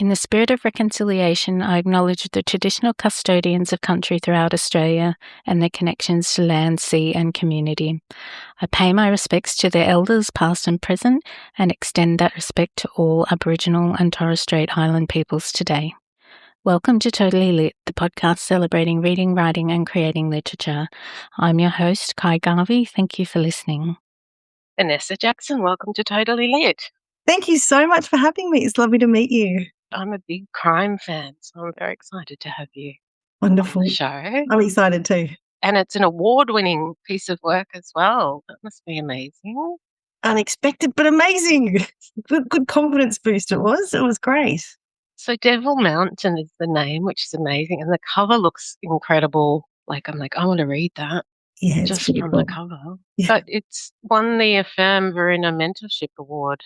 In the spirit of reconciliation, I acknowledge the traditional custodians of country throughout Australia and their connections to land, sea and community. I pay my respects to their elders, past and present, and extend that respect to all Aboriginal and Torres Strait Island peoples today. Welcome to Totally Lit, the podcast celebrating reading, writing and creating literature. I'm your host, Ky Garvey. Thank you for listening. Inessa Jackson, welcome to Totally Lit. Thank you so much for having me. It's lovely to meet you. I'm a big crime fan, so I'm very excited to have you Wonderful. on the show. I'm excited too. And it's an award-winning piece of work as well. That must be amazing. Unexpected but amazing. Good confidence boost it was. It was great. So Devil Mountain is the name, which is amazing. And the cover looks incredible. I'm like, I want to read that. Yeah, just from the cover. Yeah. But it's won the Verena Mentorship Award.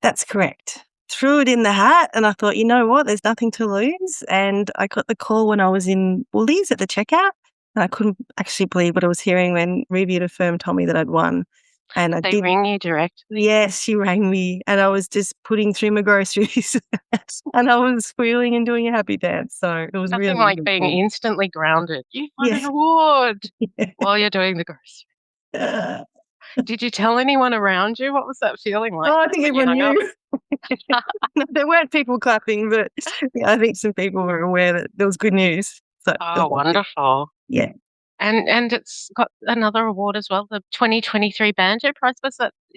That's correct. Threw it in the hat and I thought, you know what, there's nothing to lose. And I got the call when I was in Woolies at the checkout and I couldn't actually believe what I was hearing when Review the Firm told me that I'd won. And they ring you directly? Yes, she rang me and I was just putting through my groceries and I was squealing and doing a happy dance. So it was nothing really like being instantly grounded. You won an award while you're doing the groceries. Did you tell anyone around you? What was that feeling like? Oh, I think everyone knew. No, there weren't people clapping, but I think some people were aware that there was good news. So, wonderful. Yeah. And it's got another award as well, the 2023 Banjo Prize. Is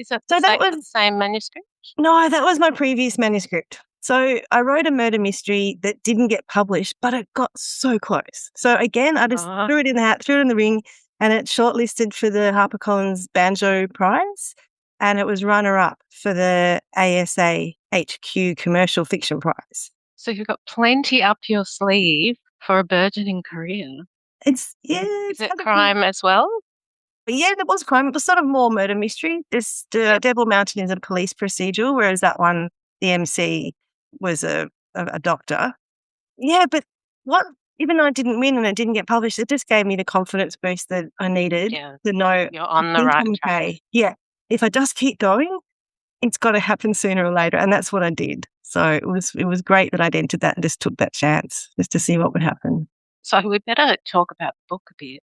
that the same manuscript? No, that was my previous manuscript. So I wrote a murder mystery that didn't get published, but it got so close. So again, I just threw it in the hat, threw it in the ring, and it's shortlisted for the HarperCollins Banjo Prize, and it was runner-up for the ASA HQ Commercial Fiction Prize. So you've got plenty up your sleeve for a burgeoning career. Is it crime as well? Yeah, there was crime. It was sort of more murder mystery. This Devil Mountain is a police procedural, whereas that one, the MC, was a doctor. Yeah, but even though I didn't win and it didn't get published, it just gave me the confidence boost that I needed to know you're on the right track. Okay. Yeah, if I just keep going, it's got to happen sooner or later, and that's what I did. So it was great that I'd entered that and just took that chance just to see what would happen. So we better talk about the book a bit.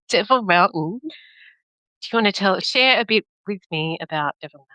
Devil Mountain. Do you want to share a bit with me about Devil Mountain?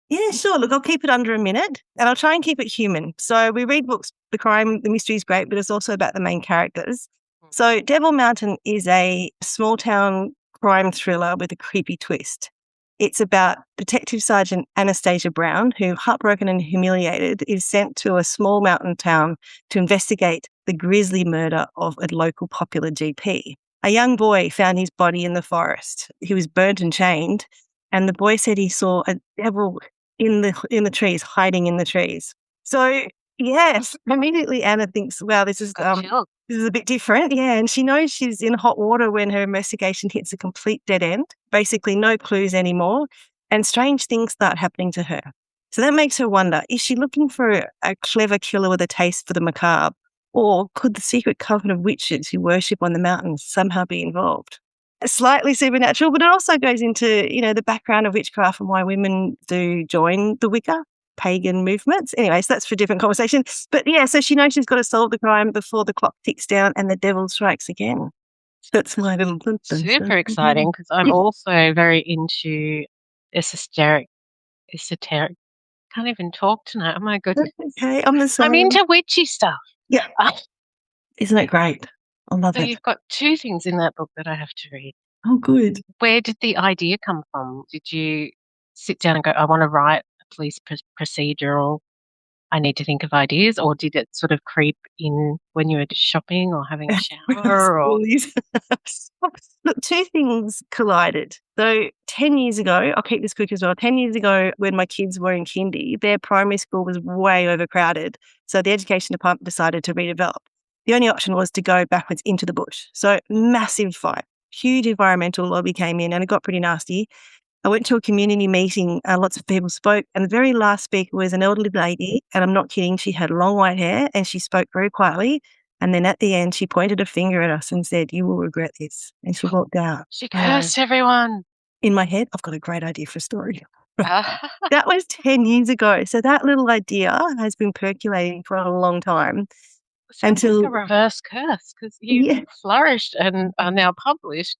Yeah, sure. Look, I'll keep it under a minute and I'll try and keep it human. So we read books, the mystery is great, but it's also about the main characters. So Devil Mountain is a small town crime thriller with a creepy twist. It's about Detective Sergeant Anastasia Brown, who, heartbroken and humiliated, is sent to a small mountain town to investigate the grisly murder of a local popular GP. A young boy found his body in the forest. He was burnt and chained, and the boy said he saw a devil in the trees, hiding in the trees. So, yes, immediately Anna thinks, wow, this is a bit different. Yeah, and she knows she's in hot water when her investigation hits a complete dead end, basically no clues anymore, and strange things start happening to her. So that makes her wonder, is she looking for a clever killer with a taste for the macabre? Or could the secret coven of witches who worship on the mountains somehow be involved? It's slightly supernatural, but it also goes into, the background of witchcraft and why women do join the Wicca pagan movements. Anyway, so that's for a different conversation. But yeah, so she knows she's got to solve the crime before the clock ticks down and the devil strikes again. That's my little... Super exciting, because I'm also very into esoteric. Can't even talk tonight. Oh my goodness. Okay, I'm the same. I'm into witchy stuff. Yeah. Isn't it great? I love it. So you've got two things in that book that I have to read. Oh, good. Where did the idea come from? Did you sit down and go, I want to write a police procedural, I need to think of ideas, or did it sort of creep in when you were shopping or having a shower? Look, two things collided. So 10 years ago, I'll keep this quick as well, 10 years ago when my kids were in kindy, their primary school was way overcrowded. So the education department decided to redevelop. The only option was to go backwards into the bush. So massive fight, huge environmental lobby came in and it got pretty nasty. I went to a community meeting, lots of people spoke, and the very last speaker was an elderly lady, and I'm not kidding, she had long white hair and she spoke very quietly, and then at the end she pointed a finger at us and said, "You will regret this," and she walked out. She cursed everyone. In my head, I've got a great idea for a story. That was 10 years ago. So that little idea has been percolating for a long time. Sounds like a reverse curse because you flourished and are now published.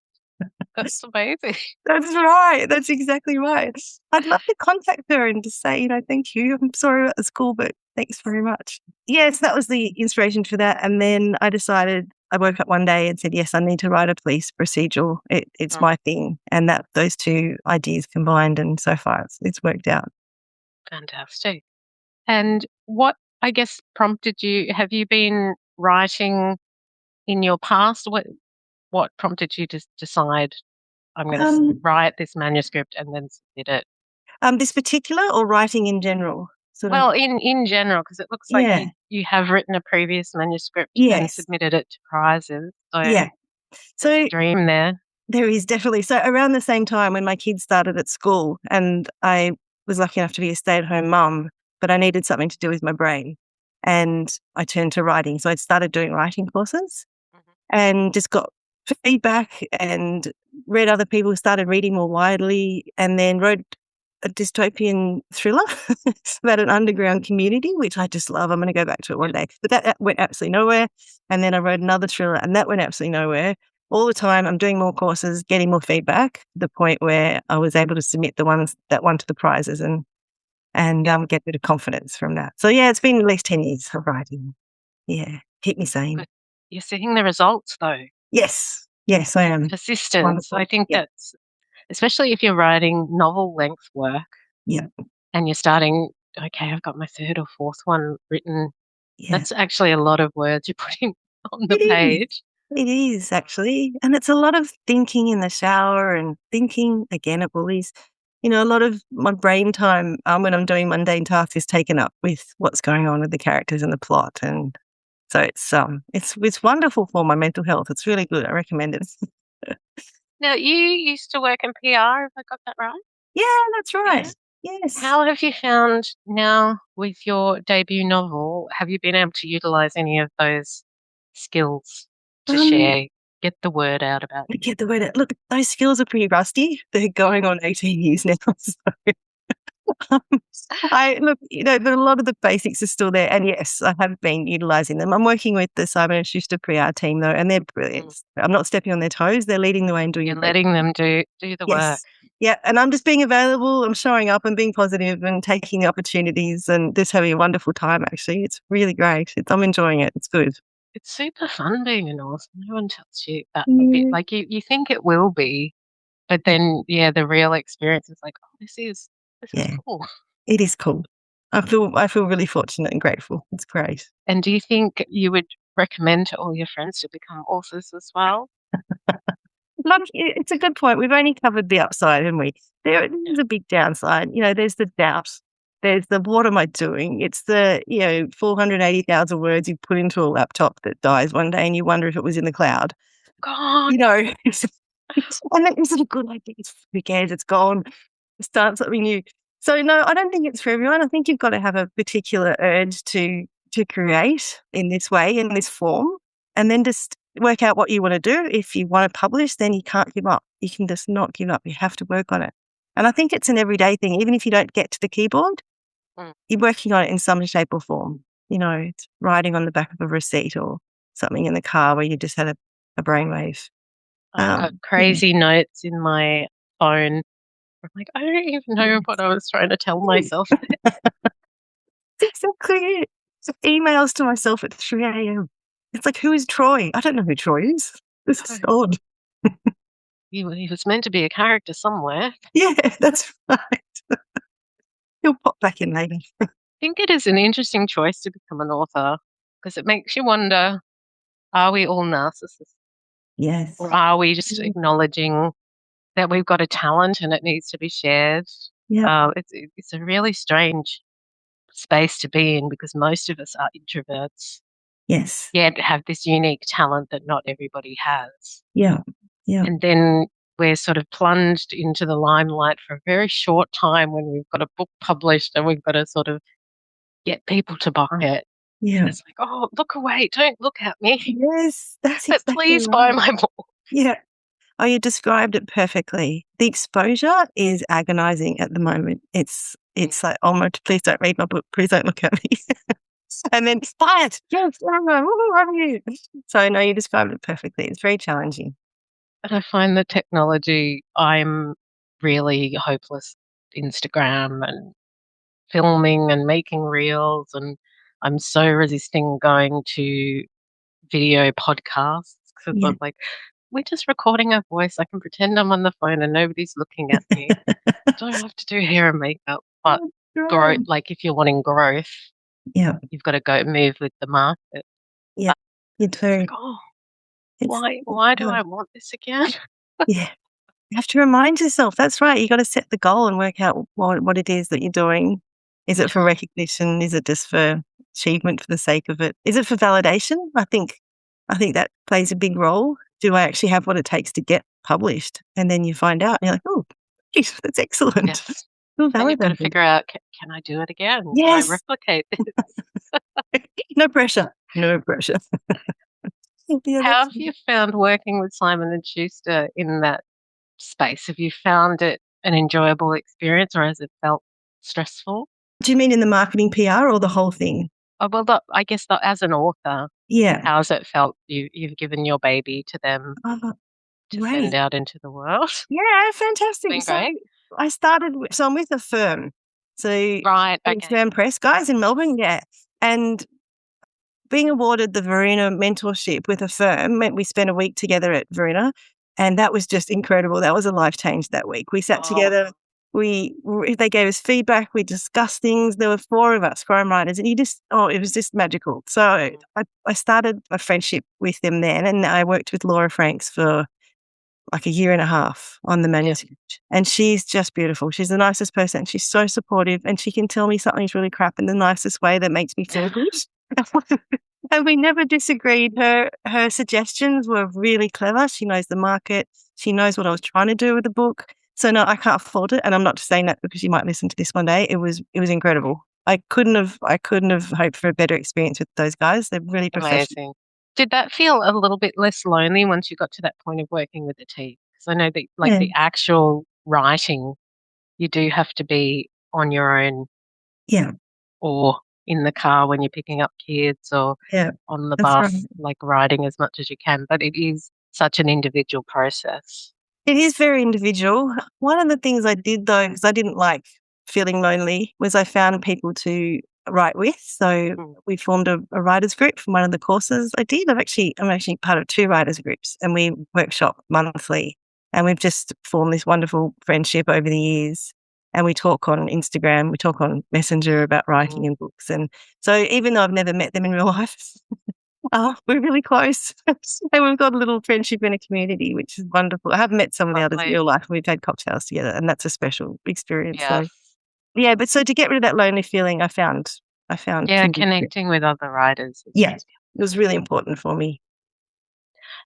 That's amazing. That's right. That's exactly right. I'd love to contact her and just say, thank you. I'm sorry about the school, but thanks very much. Yes, that was the inspiration for that. And then I decided, I woke up one day and said, yes, I need to write a police procedural. It's my thing. And that those two ideas combined, and so far it's worked out. Fantastic. And what, I guess, prompted you? Have you been writing in your past? What prompted you to decide I'm going to write this manuscript and then submit it? This particular, or writing in general? Well, in general, because it looks like you have written a previous manuscript and submitted it to prizes. So dream there. There is definitely. So around the same time when my kids started at school, and I was lucky enough to be a stay-at-home mum, but I needed something to do with my brain, and I turned to writing. So I started doing writing courses and just got feedback and read other people, started reading more widely, and then wrote a dystopian thriller about an underground community, which I just love. I'm going to go back to it one day. But that went absolutely nowhere. And then I wrote another thriller, and that went absolutely nowhere. All the time, I'm doing more courses, getting more feedback, to the point where I was able to submit the ones that won to the prizes and get a bit of confidence from that. So, it's been at least 10 years of writing. Yeah, keep me sane. But you're seeing the results, though. Yes, I am. Persistence. Wonderful. I think that's, especially if you're writing novel-length work. Yeah. And you're starting, okay, I've got my third or fourth one written. Yeah. That's actually a lot of words you're putting on the page. It is, actually. And it's a lot of thinking in the shower and thinking, again, at Woolies. A lot of my brain time when I'm doing mundane tasks is taken up with what's going on with the characters and the plot. And so it's wonderful for my mental health. It's really good. I recommend it. Now, you used to work in PR, have I got that right? Yeah, that's right. Yeah. Yes. How have you found now with your debut novel, have you been able to utilize any of those skills to share, get the word out about it? Get the word out. Look, those skills are pretty rusty. They're going on 18 years now. So but a lot of the basics are still there. And yes, I have been utilizing them. I'm working with the Simon & Schuster PR team, though, and they're brilliant. I'm not stepping on their toes. They're leading the way and doing You're letting them do the work. Yeah, and I'm just being available. I'm showing up and being positive and taking the opportunities and just having a wonderful time, actually. It's really great. I'm enjoying it. It's good. It's super fun being an author. No one tells you that a bit. Like, you think it will be, but then, the real experience is like, oh, this is cool. It is cool. I feel really fortunate and grateful. It's great. And do you think you would recommend to all your friends to become authors as well? Look, it's a good point. We've only covered the upside, haven't we? There's a big downside. There's the doubt. There's the, what am I doing? It's the, 480,000 words you put into a laptop that dies one day and you wonder if it was in the cloud. God. And that isn't a good idea. Who cares? It's gone. Start something new. So, no, I don't think it's for everyone. I think you've got to have a particular urge to create in this way, in this form, and then just work out what you want to do. If you want to publish, then you can't give up. You can just not give up. You have to work on it. And I think it's an everyday thing. Even if you don't get to the keyboard, you're working on it in some shape or form. It's writing on the back of a receipt or something in the car where you just had a brainwave. I've got crazy notes in my phone. I'm like, I don't even know what I was trying to tell myself. Exactly it. So emails to myself at 3 a.m. It's like, who is Troy? I don't know who Troy is. This is odd. He was meant to be a character somewhere. Yeah, that's right. He'll pop back in later. I think it is an interesting choice to become an author because it makes you wonder, are we all narcissists? Yes. Or are we just acknowledging that we've got a talent and it needs to be shared? Yeah. It's a really strange space to be in because most of us are introverts. Yes. Yet have this unique talent that not everybody has. Yeah. And then we're sort of plunged into the limelight for a very short time when we've got a book published and we've got to sort of get people to buy it. Yeah. And it's like, oh, look away, don't look at me. Yes, that's but exactly please right. buy my book. Yeah. Oh, you described it perfectly. The exposure is agonizing at the moment. It's like, oh my, please don't read my book. Please don't look at me. And then quiet. Yes, love you. So no, you described it perfectly. It's very challenging. And I find the technology, I'm really hopeless. Instagram and filming and making reels, and I'm so resisting going to video podcasts because Yeah. I'm like, we're just recording our voice. I can pretend I'm on the phone and nobody's looking at me. Don't have to do hair and makeup. But growth, Right. like if you're wanting growth, Yeah. you've got to go move with the market. Yeah. You It's too. like, oh, It's why do I want this again? yeah. You have to remind yourself. That's right. You got to set the goal and work out what it is that you're doing. Is it for recognition? Is it just for achievement for the sake of it? Is it for validation? I think that plays a big role. Do I actually have what it takes to get published? And then you find out and you're like, oh, geez, that's excellent. Yes. Feel Then you've got to validated. figure out, can I do it again? Can I Yes. replicate this? No pressure. No pressure. Yeah, How have you found working with Simon and Schuster in that space? Have you found it an enjoyable experience, or has it felt stressful? do you mean in the marketing PR or the whole thing? Oh, well, I guess as an author, Yeah. how's it felt? You've given your baby to them Oh, to send great. out into the world. Yeah, fantastic. Been So great. I started, so I'm with a firm. So Right. Okay. firm press guys in Melbourne, yeah. And being awarded the Verena mentorship with a firm meant we spent a week together at Verena, and that was just incredible. That was a life change that week. We sat together, they gave us feedback, we discussed things. There were 4 of us crime writers, and it was just magical. So I started a friendship with them then, and I worked with Laura Franks for like a year and a half on the manuscript. And she's just beautiful. She's the nicest person. She's so supportive, and she can tell me something's really crap in the nicest way that makes me feel good. And we never disagreed. Her suggestions were really clever. She knows the market. She knows what I was trying to do with the book. So no, I can't fault it. And I'm not just saying that because you might listen to this one day. It was incredible. I couldn't have hoped for a better experience with those guys. They're really professional. Amazing. Did that feel a little bit less lonely once you got to that point of working with the team? Because I know that, like, the actual writing, you do have to be on your own. Yeah. Or in the car when you're picking up kids, or on the bus, like writing as much as you can. But it is such an individual process. It is very individual. One of the things I did, though, because I didn't like feeling lonely, was I found people to write with. So we formed a writers group from one of the courses I did. I'm actually part of 2 writers groups, and we workshop monthly. And we've just formed this wonderful friendship over the years. And we talk on Instagram, we talk on Messenger about writing and books. And so even though I've never met them in real life, we're really close. And we've got a little friendship in a community, which is wonderful. I have met some of the others in real life. We've had cocktails together, and that's a special experience. Yes. So, yeah, but so to get rid of that lonely feeling, I found connecting with other writers. Yeah, it was really important for me.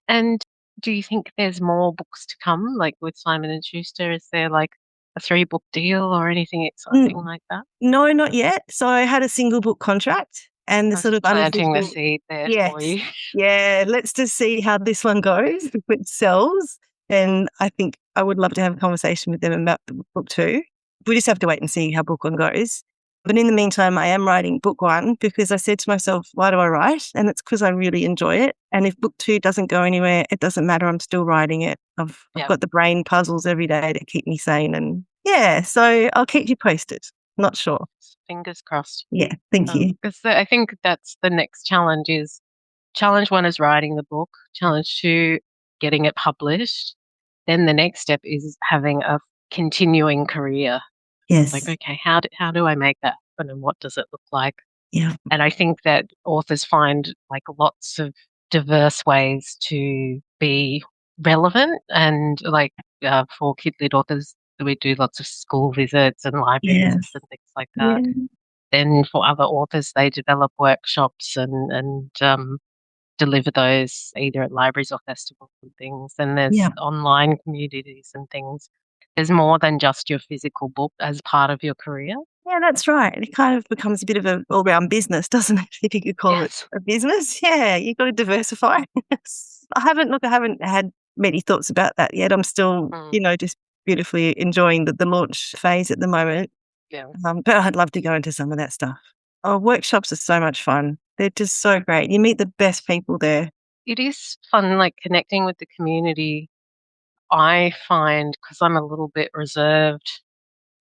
And do you think there's more books to come, like with Simon and Schuster? Is there like a 3-book deal or anything exciting like that? No, not yet. So I had a single book contract, and the sort of planting the seed there for you. Yeah, let's just see how this one goes. If it sells, and I think I would love to have a conversation with them about the book 2. We just have to wait and see how book 1 goes. But in the meantime, I am writing book 1 because I said to myself, why do I write? And it's because I really enjoy it. And if book 2 doesn't go anywhere, it doesn't matter. I'm still writing it. I've got the brain puzzles every day to keep me sane. And so I'll keep you posted. Not sure. Fingers crossed. Yeah, thank you. Because I think that's the next challenge is challenge 1 is writing the book, challenge 2, getting it published. Then the next step is having a continuing career. Yes. Like, okay, how do I make that happen, and what does it look like? Yeah. And I think that authors find like lots of diverse ways to be relevant, and like for kid-lit authors, we do lots of school visits and library visits and things like that. Yeah. Then for other authors, they develop workshops and deliver those either at libraries or festivals and things. And there's online communities and things. There's more than just your physical book as part of your career. Yeah, that's right. It kind of becomes a bit of an all-round business, doesn't it? If you could call it a business. Yeah, you've got to diversify. I haven't had many thoughts about that yet. I'm still, just beautifully enjoying the launch phase at the moment. Yeah. But I'd love to go into some of that stuff. Oh, workshops are so much fun. They're just so great. You meet the best people there. It is fun, like connecting with the community. I find, because I'm a little bit reserved,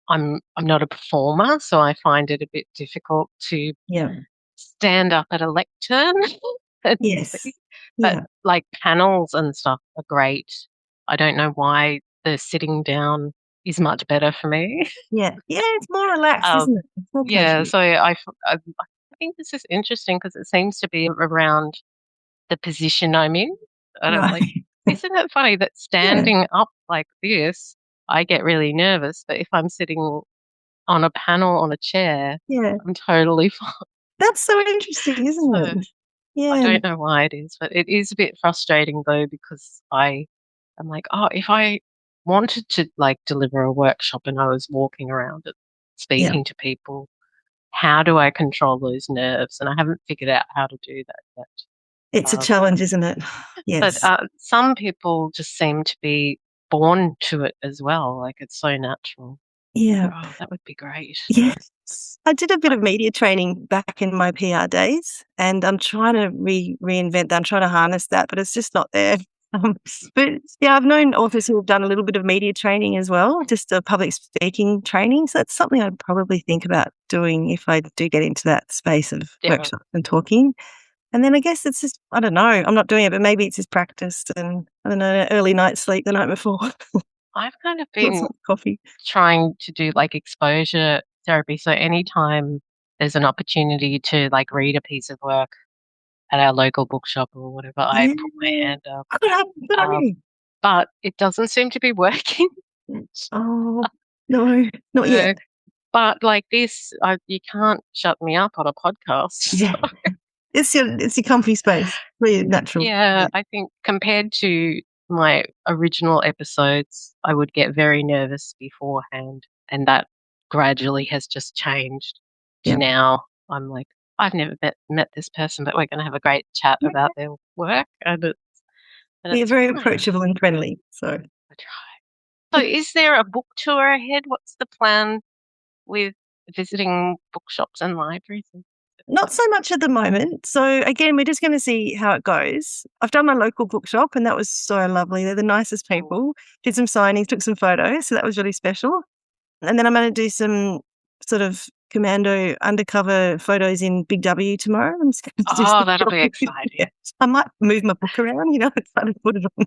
I'm not a performer, so I find it a bit difficult to Yeah. stand up at a lectern and Yes. speak. But Yeah. like panels and stuff are great. I don't know why the sitting down is much better for me. Yeah. Yeah. It's more relaxed, isn't it? It's more Yeah, casual. so I think this is interesting because it seems to be around the position I'm in. And I'm like, Right. isn't it funny that Yeah. standing up like this, I get really nervous, but if I'm sitting on a panel on a chair, Yeah. I'm totally fine. That's so interesting, isn't So it? I Yeah. don't know why it is, but it is a bit frustrating though because I'm like, oh, if I wanted to like deliver a workshop and I was walking around it, Yeah. speaking to people, how do I control those nerves? And I haven't figured out how to do that yet. It's a challenge, isn't it? But Yes. some people just seem to be born to it as well. Like it's so natural. I go, Yeah. oh, that would be great. Yes. I did a bit Like, of media training back in my PR days, and I'm trying to reinvent that. I'm trying to harness that, but it's just not there. Um, but yeah, I've known authors who have done a little bit of media training as well, just a public speaking training. So that's something I'd probably think about doing if I do get into that space of yeah, workshops and talking. And then I guess it's just, I don't know, I'm not doing it, but maybe it's just practice and, I don't know, early night sleep the night before. I've kind of Lots been of coffee. trying to do like exposure therapy. So anytime there's an opportunity to like read a piece of work at our local bookshop or whatever, I Yeah. put my hand up. Good on Um, you. but it doesn't seem to be working. Oh, no, not So, yet. but like this, you can't shut me up on a podcast. Yeah. It's your comfy space. Really natural. Yeah, Yeah. I think compared to my original episodes, I would get very nervous beforehand, and that gradually has just changed to Yeah. now I'm like, I've never met this person, but we're going to have a great chat Yeah. about their work, and You're it's very fine. approachable and friendly. So I try. So, is there a book tour ahead? What's the plan with visiting bookshops and libraries? not so much at the moment. So again, we're just going to see how it goes. I've done my local bookshop and that was so lovely. They're the nicest people. Did some signings, took some photos. So that was really special. And then I'm going to do some sort of commando undercover photos in Big W tomorrow. I'm just going to do Oh, some that'll be shopping. exciting. Yeah. I might move my book around, it's fun to put it on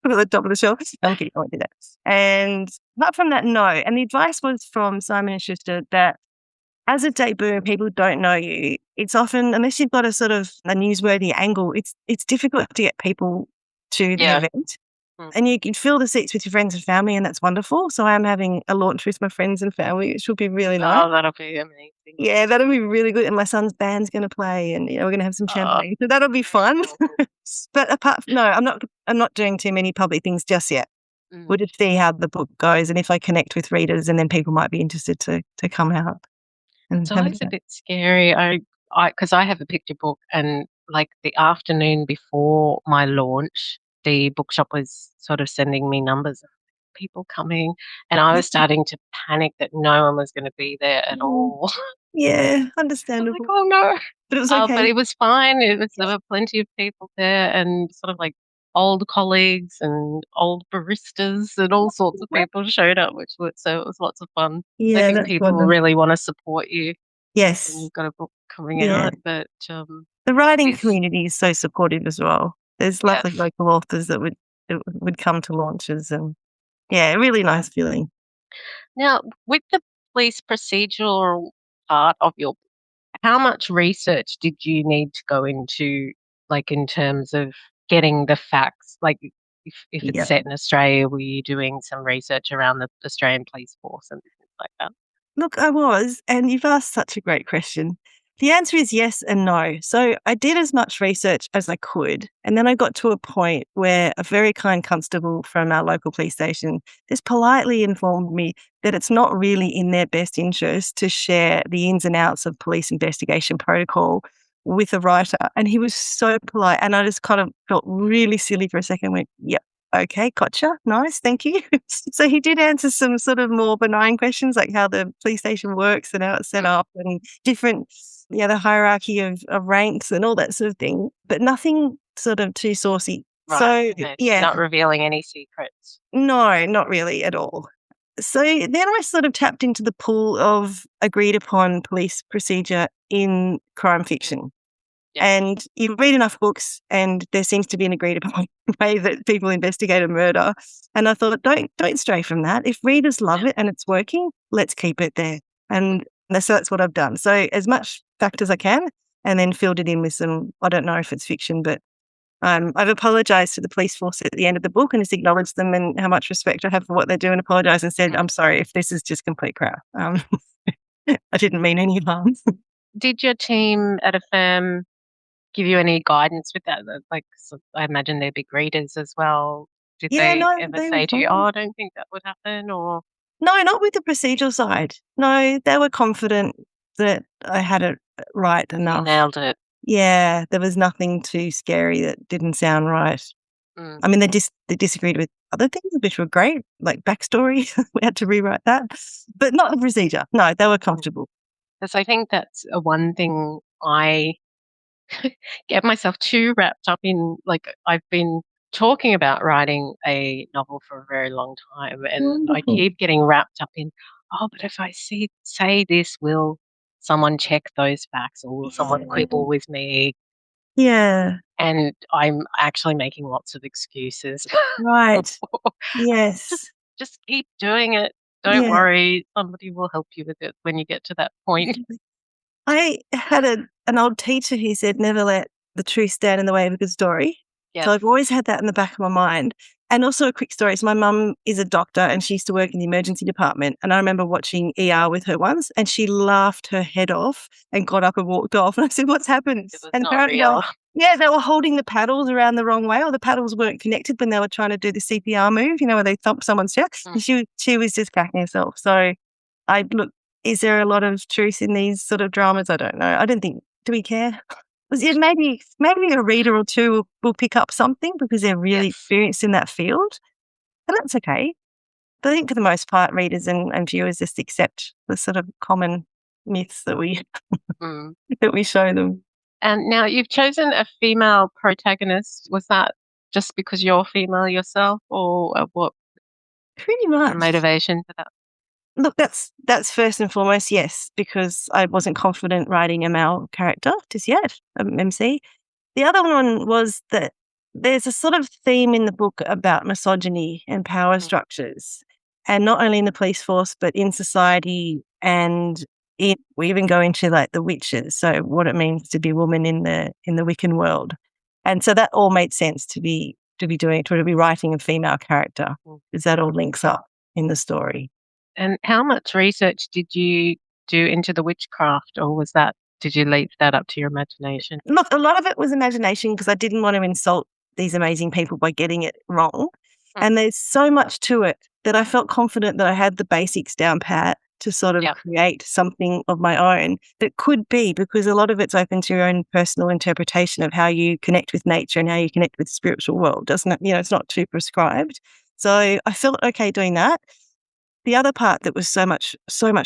put it at the top of the shelf. I'm kidding, I won't do that. And apart from that, no. And the advice was from Simon and Schuster that as a debut and people don't know you, it's often, unless you've got a sort of a newsworthy angle, it's difficult to get people to the Yeah. event. And you can fill the seats with your friends and family, and that's wonderful. So I am having a launch with my friends and family, which will be really nice. Oh, that'll be amazing. Yeah, that'll be really good. And my son's band's going to play, and we're going to have some champagne, so that'll be fun. But apart from, no, I'm not doing too many public things just yet. We'll just see how the book goes, and if I connect with readers, and then people might be interested to come out and It's have a always a chat. bit scary. Because I have a picture book, and like the afternoon before my launch, the bookshop was sort of sending me numbers of people coming, and I was starting to panic that no one was going to be there at Mm, all. yeah, I'm like, understandable, oh no. but it was But okay. it was fine. There Yeah, were plenty of people there, and sort of like old colleagues and old baristas and all sorts of people showed up, so it was lots of fun. I yeah, think that's people wonderful. really want to support you when Yes, you've got a book coming yeah. out. But The writing it's community is so supportive as well. There's yeah. lovely local authors that would come to launches, and yeah, really nice feeling. Now, with the police procedural part of your, how much research did you need to go into, like in terms of getting the facts? Like, if it's Yeah. set in Australia, were you doing some research around the Australian police force and things like that? Look, I was, and you've asked such a great question. The answer is yes and no. So I did as much research as I could. And then I got to a point where a very kind constable from our local police station just politely informed me that it's not really in their best interest to share the ins and outs of police investigation protocol with a writer. And he was so polite. And I just kind of felt really silly for a second, went, yep. okay, gotcha. Nice, thank you. So he did answer some sort of more benign questions, like how the police station works and how it's set up and different, the hierarchy of ranks and all that sort of thing, but nothing sort of too saucy. Right. So, Okay. yeah. Not revealing any secrets. No, not really at all. So then I sort of tapped into the pool of agreed upon police procedure in crime fiction. Yeah. And you read enough books and there seems to be an agreed upon way that people investigate a murder. And I thought, don't stray from that. If readers love it and it's working, let's keep it there. And so that's what I've done. So as much fact as I can, and then filled it in with some, I don't know if it's fiction, but I've apologised to the police force at the end of the book and just acknowledged them and how much respect I have for what they do and apologised and said, I'm sorry if this is just complete crap. I didn't mean any harm. Did your team at a firm give you any guidance with that? Like, so I imagine they're big readers as well. Did Yeah, they no, ever they were say to you, fine. "Oh, I don't think that would happen," or No, not with the procedural side. No, they were confident that I had it right you enough. nailed it? Yeah, there was nothing too scary that didn't sound right. Mm. I mean, they disagreed with other things, which were great, like backstory. We had to rewrite that, but not the procedure. No, they were comfortable. Because I think that's one thing I get myself too wrapped up in. Like, I've been talking about writing a novel for a very long time, and I Wonderful. keep getting wrapped up in, oh, but if I say this, will someone check those facts, or will someone quibble with me? Yeah, And I'm actually making lots of excuses. right. just Yes. just keep doing it. Don't Yeah. worry, somebody will help you with it when you get to that point. I had an old teacher who said, never let the truth stand in the way of a good story. Yeah. So I've always had that in the back of my mind. And also a quick story. So my mum is a doctor and she used to work in the emergency department. And I remember watching ER with her once and she laughed her head off and got up and walked off. And I said, what's happened? It was And not apparently real. they were holding the paddles around the wrong way, or the paddles weren't connected when they were trying to do the CPR move, where they thump someone's chest. And she was just cracking herself. So look, is there a lot of truth in these sort of dramas? I don't know. I don't think, do we care? Maybe a reader or two will pick up something because they're really experienced in that field, and that's okay. But I think for the most part, readers and viewers just accept the sort of common myths that we that we show them. And now you've chosen a female protagonist. Was that just because you're female yourself, or what Pretty the much. motivation for that? Look, that's first and foremost, yes, because I wasn't confident writing a male character just yet, MC. The other one was that there's a sort of theme in the book about misogyny and power structures, and not only in the police force, but in society. And we even go into like the witches, so what it means to be a woman in the Wiccan world. And so that all made sense to be writing a female character, because that all links up in the story. And how much research did you do into the witchcraft, or did you leave that up to your imagination? Look, a lot of it was imagination because I didn't want to insult these amazing people by getting it wrong. And there's so much to it that I felt confident that I had the basics down pat to sort of create something of my own that could be, because a lot of it's open to your own personal interpretation of how you connect with nature and how you connect with the spiritual world, doesn't it? It's not too prescribed. So I felt okay doing that. The other part that was so much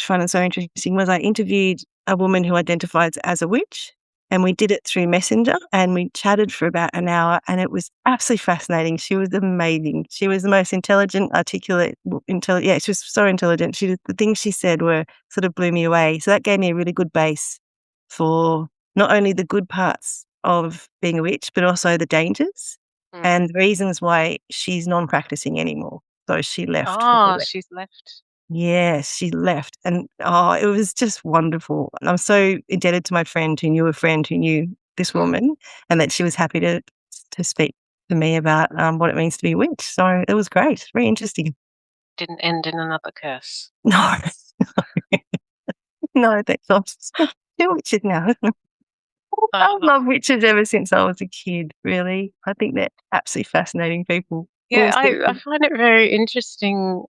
fun and so interesting was I interviewed a woman who identifies as a witch, and we did it through Messenger, and we chatted for about an hour, and it was absolutely fascinating. She was amazing. She was the most intelligent, articulate, yeah, she was so intelligent. The things she said were sort of blew me away. So that gave me a really good base for not only the good parts of being a witch, but also the dangers and the reasons why she's non-practicing anymore. So she left. Oh, she's left. Yes, she left. And it was just wonderful. And I'm so indebted to my friend who knew a friend who knew this woman, and that she was happy to speak to me about what it means to be a witch. So it was great. Very interesting. Didn't end in another curse. No. No, that's not. They're witches now. I've loved witches ever since I was a kid, really. I think they're absolutely fascinating people. Yeah, I find it very interesting,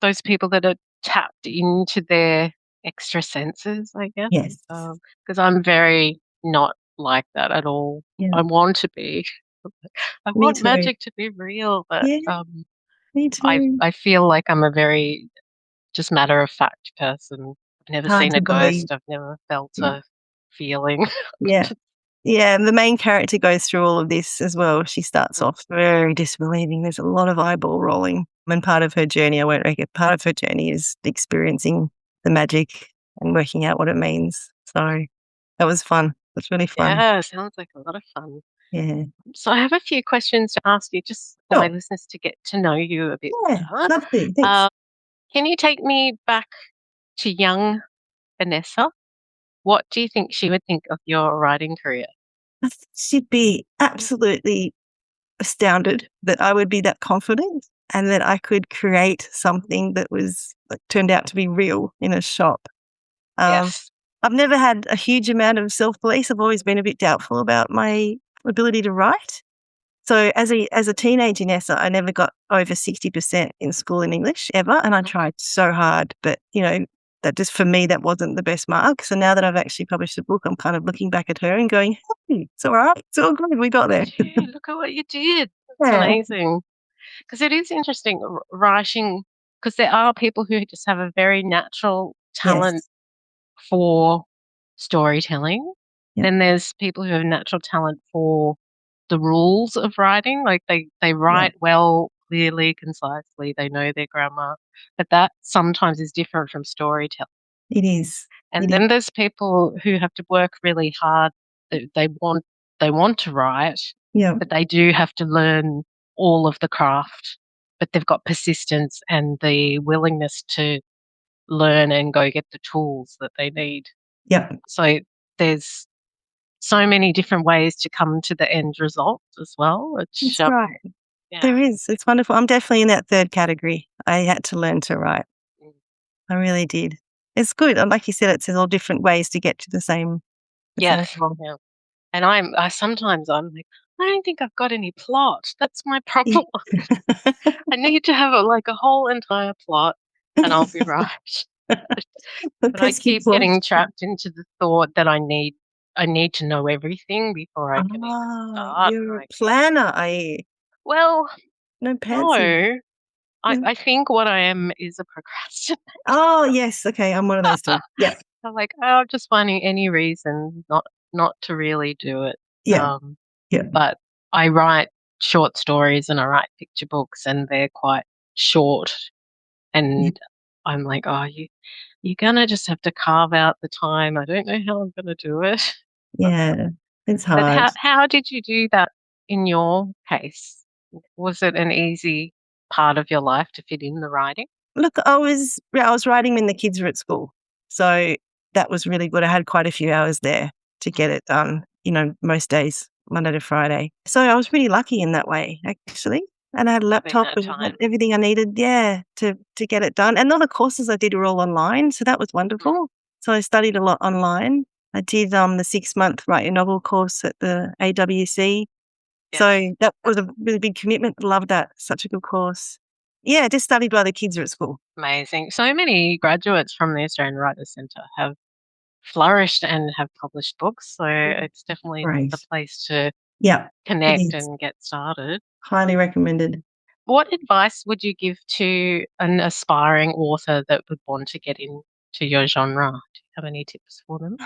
those people that are tapped into their extra senses, I guess. Yes. Because I'm very not like that at all. Yeah. I want to be, I Me want too. magic to be real, but Yeah, me too. I feel like I'm a very just matter of fact person. I've never Hard seen to a believe. ghost. I've never felt a feeling. Yeah. Yeah, and the main character goes through all of this as well. She starts Mm, off very disbelieving. There's a lot of eyeball rolling. And part of her journey, I won't reckon, part of her journey is experiencing the magic and working out what it means. So that was fun. It's really fun. yeah, sounds like a lot of fun. Yeah. So I have a few questions to ask you, just for my Sure. listeners to get to know you a bit Yeah. better. Love to. Thanks. Uh, can you take me back to young Inessa? What do you think she would think of your writing career? I think she'd be absolutely astounded that I would be that confident and that I could create something that was turned out to be real in a shop. Um, Yes. I've never had a huge amount of self-belief. I've always been a bit doubtful about my ability to write. So as a teenage Inessa, I never got over 60% in school in English ever, and I Mhm. tried so hard. But, that just for me, that wasn't the best mark. So now that I've actually published a book, I'm kind of looking back at her and going, hey, it's all right. It's all good. We got there. Yeah, look at what you did. That's Yeah. amazing. Because it is interesting writing, because there are people who just have a very natural Yes. talent for storytelling. Yep. Then there's people who have natural talent for the rules of writing. Like they Yeah. write well, clearly, concisely, they know their grammar. But that sometimes is different from storytelling. It is. And It is. then there's people who have to work really hard. They want to write, Yeah. but they do have to learn all of the craft. But they've got persistence and the willingness to learn and go get the tools that they need. Yeah. So there's so many different ways to come to the end result as well, which That's right. yeah. There is. It's wonderful. I'm definitely in that third category. I had to learn to write. Mm. I really did. It's good. And like you said, it's all different ways to get to the same Yes. goal. Yeah. And I sometimes I'm like, I don't think I've got any plot. That's my Yeah. problem. I need to have a whole entire plot and I'll be right. The But I pesky keep plot. getting trapped into the thought that I need to know everything before I can even Ah, start you're a writing. planner, are you? Well, No pansy. no. Yeah. I think what I am is a procrastinator. Oh, yes. Okay. I'm one of those too. Yeah. I'm like, oh, I'm just finding any reason not to really do it. Yeah. Um, Yeah. but I write short stories and I write picture books and they're quite short. Yeah. And I'm like, oh, you're gonna just have to carve out the time. I don't know how I'm gonna do it. Yeah. It's But hard. how did you do that in your case? Was it an easy part of your life to fit in the writing? Look, I was writing when the kids were at school. So that was really good. I had quite a few hours there to get it done, most days, Monday to Friday. So I was pretty lucky in that way, actually. And I had a Having laptop that and had time. everything I needed, yeah, to get it done. And all the courses I did were all online. So that was Mm, wonderful. So I studied a lot online. I did the 6-month Write Your Novel course at the AWC. yes. So that was a really big commitment. Loved that. Such a good course. Yeah, just studied while the kids were at school. Amazing. So many graduates from the Australian Writers Centre have flourished and have published books. So it's definitely the Great. place to Yeah, it connect is. and get started. Highly recommended. What advice would you give to an aspiring author that would want to get into your genre? Do you have any tips for them?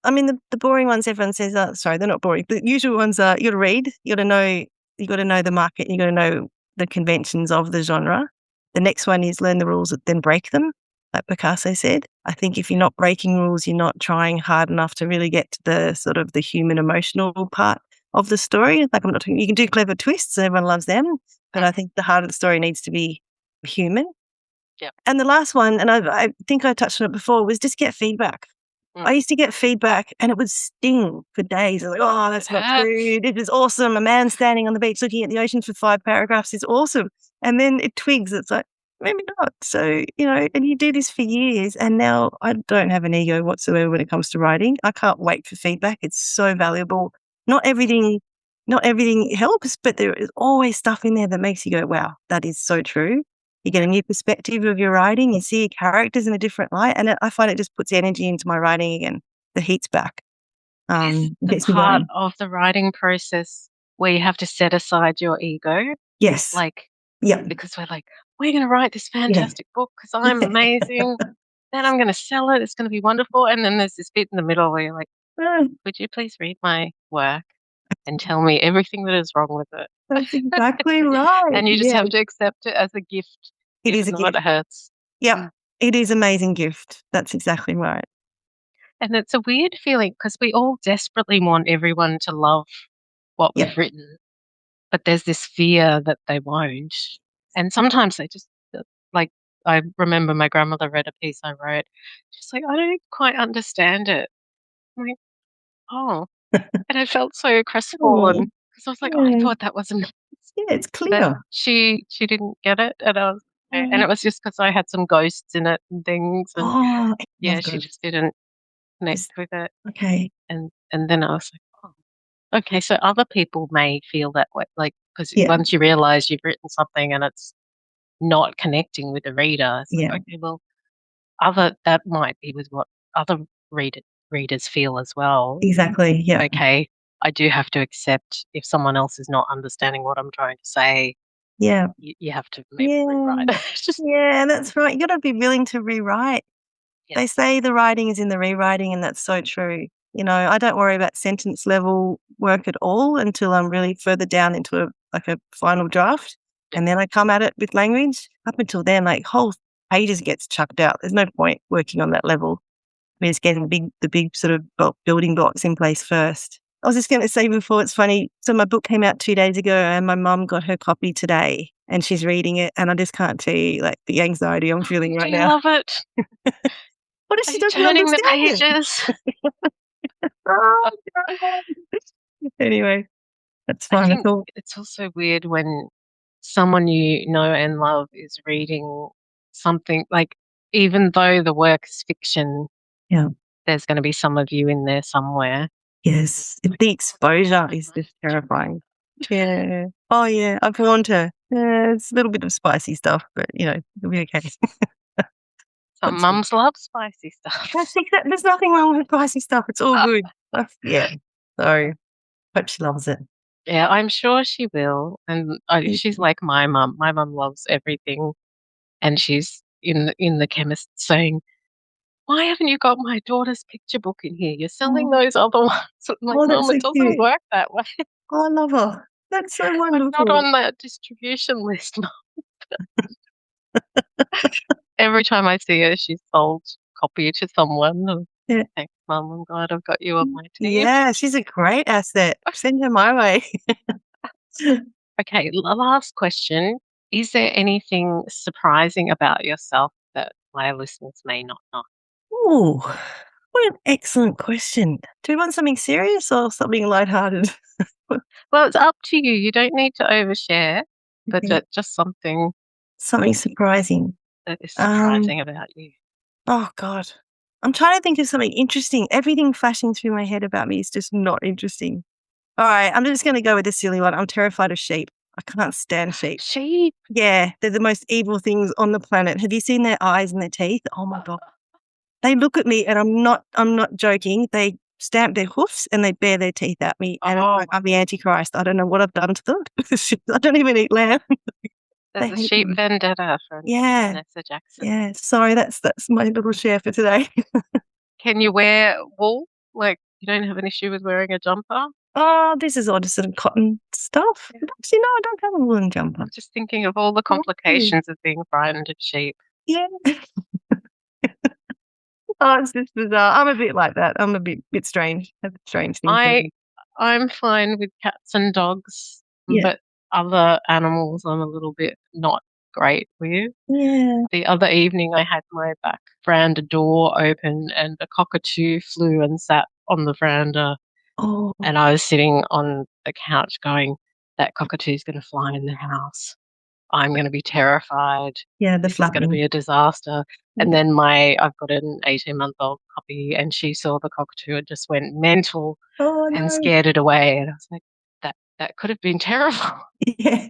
I mean, the boring ones everyone says, sorry, they're not boring. The usual ones are you got to read, you got to know the market, you got to know the conventions of the genre. The next one is learn the rules, then break them, like Picasso said. I think if you're not breaking rules, you're not trying hard enough to really get to the sort of the human emotional part of the story. Like I'm not talking, you can do clever twists and everyone loves them, but I Mm, think the heart of the story needs to be human. yeah. And the last one, and I think I touched on it before, was just get feedback. Mm. I used to get feedback and it would sting for days. I was like, oh, It that's not hurts. true. This is awesome. A man standing on the beach looking at the ocean for 5 paragraphs is awesome. And then it twigs. It's like, maybe not. So, and you do this for years. And now I don't have an ego whatsoever when it comes to writing. I can't wait for feedback. It's so valuable. Not everything, not everything helps, but there is always stuff in there that makes you go, wow, that is so true. You get a new perspective of your writing. You see your characters in a different light, and I find it just puts energy into my writing again. The heat's back. Is It the gets me part going. of the writing process where you have to set aside your ego, Yes. like, Yeah. because we're like, we're going to write this fantastic book because I'm amazing. Then I'm going to sell it. It's going to be wonderful. And then there's this bit in the middle where you're like, would you please read my work and tell me everything that is wrong with it? That's exactly right. And you just have to accept it as a gift, It is a even though gift. it hurts. Yeah. It is an amazing gift. That's exactly right. And it's a weird feeling because we all desperately want everyone to love what we've written, but there's this fear that they won't. And sometimes they just, like, I remember my grandmother read a piece I wrote. She's like, I don't quite understand it. I'm like, oh. And I felt so crestfallen because I was like, oh, I thought that was amazing. Yeah, it's But clear. she didn't get it. And I was, and it was just because I had some ghosts in it and things. And yeah, she just didn't connect with it. Okay. And then I was like, oh, okay. So other people may feel that way, like, because once you realize you've written something and it's not connecting with the reader, it's like, okay, well, that might be with what other readers feel as well. Exactly. Yeah. Okay, I do have to accept if someone else is not understanding what I'm trying to say. Yeah. You have to maybe rewrite it. Yeah, that's right. You got to be willing to rewrite. They say the writing is in the rewriting, and that's so true. You know, I don't worry about sentence level work at all until I'm really further down into a final draft. And then I come at it with language. Up until then, like whole pages gets chucked out. There's no point working on that level. We're just getting the big sort of building blocks in place first. I was just going to say before, it's funny. So my book came out 2 days ago and my mum got her copy today and she's reading it. And I just can't tell you like the anxiety I'm feeling right now. I love it. What if she doesn't turning the understand pages? Oh, anyway, that's fine. I think it's also weird when someone you know and love is reading something, like, even though the work is fiction, there's going to be some of you in there somewhere. Yes, the exposure is just terrifying. Yeah. Oh, yeah, I've warned her. Yeah, it's a little bit of spicy stuff, but, you know, it'll be okay. Some mums love spicy stuff. There's nothing wrong with spicy stuff. It's all good. Yeah. So, hope she loves it. Yeah, I'm sure she will. And she's like my mum. My mum loves everything. And she's in the chemist saying, why haven't you got my daughter's picture book in here? You're selling those other ones. I'm like, Mum, it doesn't work that way. Oh, I love her. That's so wonderful. I'm not on that distribution list, Mum. Every time I see her, she's sold a copy to someone. Yeah. Thanks, Mum. I'm glad I've got you on my team. Yeah, she's a great asset. Send her my way. Okay, last question. Is there anything surprising about yourself that my listeners may not know? Oh, what an excellent question. Do we want something serious or something lighthearted? Well, it's up to you. You don't need to overshare, but just something surprising. That is surprising about you. Oh, God. I'm trying to think of something interesting. Everything flashing through my head about me is just not interesting. All right, I'm just going to go with the silly one. I'm terrified of sheep. I can't stand sheep. Sheep? Yeah, they're the most evil things on the planet. Have you seen their eyes and their teeth? Oh, my God. They look at me and I'm not joking. They stamp their hoofs and they bare their teeth at me. And I'm the Antichrist. I don't know what I've done to them. I don't even eat lamb. There's a sheep vendetta from Inessa Jackson. Yeah, sorry, that's my little share for today. Can you wear wool? Like, you don't have an issue with wearing a jumper? Oh, this is all just sort of cotton stuff. Actually, no, I don't have a woolen jumper. I'm just thinking of all the complications of being frightened of sheep. Yeah. Oh, it's just bizarre. I'm a bit like that. I'm a bit strange. I have strange things. I'm fine with cats and dogs, but other animals I'm a little bit not great with. Yeah. The other evening I had my back veranda door open and a cockatoo flew and sat on the veranda. Oh. And I was sitting on the couch going, that cockatoo's going to fly in the house. I'm going to be terrified. Yeah, this is going to be a disaster. And then I've got an 18-month-old puppy, and she saw the cockatoo and just went mental and scared it away. And I was like, that could have been terrible. Yeah,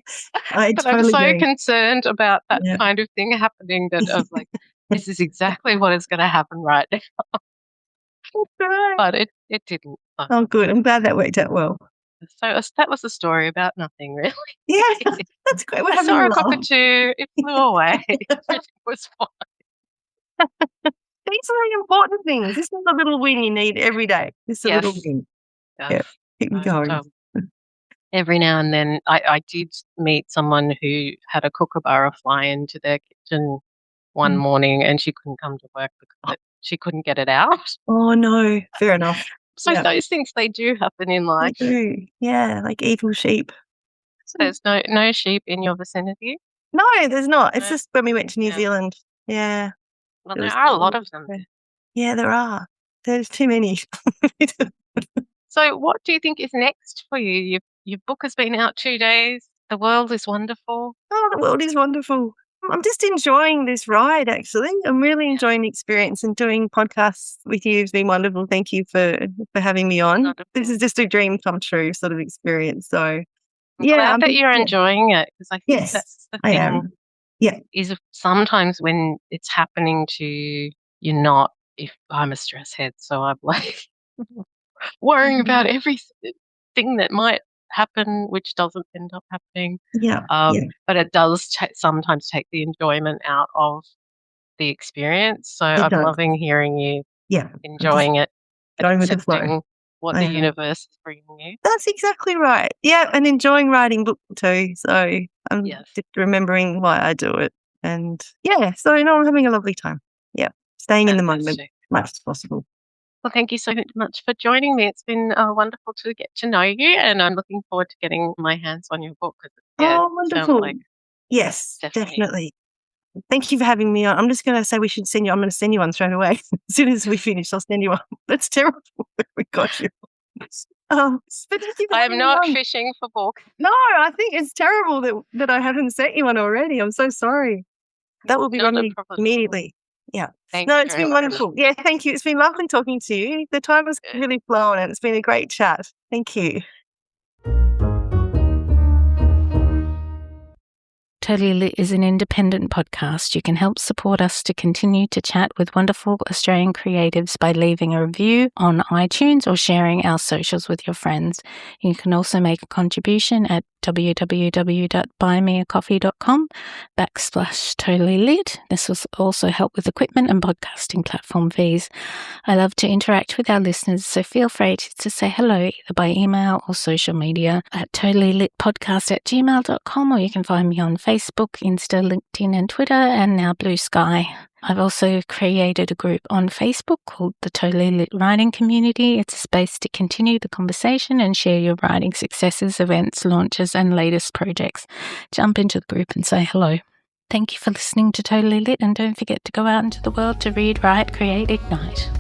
but I'm so concerned about that kind of thing happening that I was like, this is exactly what is going to happen right now. But it didn't. Oh, good. I'm glad that worked out well. So that was a story about nothing, really. Yeah, that's great. We're I having saw a a laugh. cockatoo. It flew away. Everything was fine. These are the important things. This is a little win you need every day. This is a little Yes. win. Yes. Yeah, keep me going. Every now and then I did meet someone who had a kookaburra fly into their kitchen one morning and she couldn't come to work because she couldn't get it out. Oh, no. Fair enough. So Yeah. those things, they do happen in life. They do. Yeah, like evil sheep. There's no sheep in your vicinity? No, there's not. It's No? just when we went to New Yeah. Zealand. Yeah. Well, It there was are a lot cool. of them. Yeah, there are. There's too many. So what do you think is next for you? Your book has been out 2 days. The world is wonderful. Oh, the world is wonderful. I'm just enjoying this ride, actually. I'm really enjoying the experience, and doing podcasts with you has been wonderful. Thank you for having me on. Not a This is just a dream come true sort of experience. So, I'm yeah. glad that you're enjoying it, because I think Yes, that's the I thing. am. Yeah. Is sometimes when it's happening to you, you're not. If I'm a stress head, so I'm like worrying about everything that might happen, which doesn't end up happening. Yeah. But it does sometimes take the enjoyment out of the experience. So It I'm does. loving hearing you Yeah. enjoying it, Going with the flow. accepting what the universe is bringing you. That's exactly right. Yeah, and enjoying writing book too. So I'm just remembering why I do it. And yeah, so no, I'm having a lovely time. Yeah, staying in the moment as much as possible. Well, thank you so much for joining me. It's been wonderful to get to know you, and I'm looking forward to getting my hands on your book. Oh, wonderful. Yes, definitely. Thank you for having me on. I'm just going to say I'm going to send you one straight away. As soon as we finish, I'll send you one. That's terrible. We got you. But I'm not fishing for books. No, I think it's terrible that I haven't sent you one already. I'm so sorry. That will be ready immediately. Yeah. No, it's been wonderful. Yeah, thank you. It's been lovely talking to you. The time has really flown and it's been a great chat. Thank you. Totally Lit is an independent podcast. You can help support us to continue to chat with wonderful Australian creatives by leaving a review on iTunes or sharing our socials with your friends. You can also make a contribution at www.buymeacoffee.com/Totally Lit. This will also help with equipment and podcasting platform fees. I love to interact with our listeners, so feel free to say hello either by email or social media at totallylitpodcast@gmail.com, or you can find me on Facebook, Insta, LinkedIn and Twitter, and now Blue Sky. I've also created a group on Facebook called the Totally Lit Writing Community. It's a space to continue the conversation and share your writing successes, events, launches and latest projects. Jump into the group and say hello. Thank you for listening to Totally Lit, and don't forget to go out into the world to read, write, create, ignite.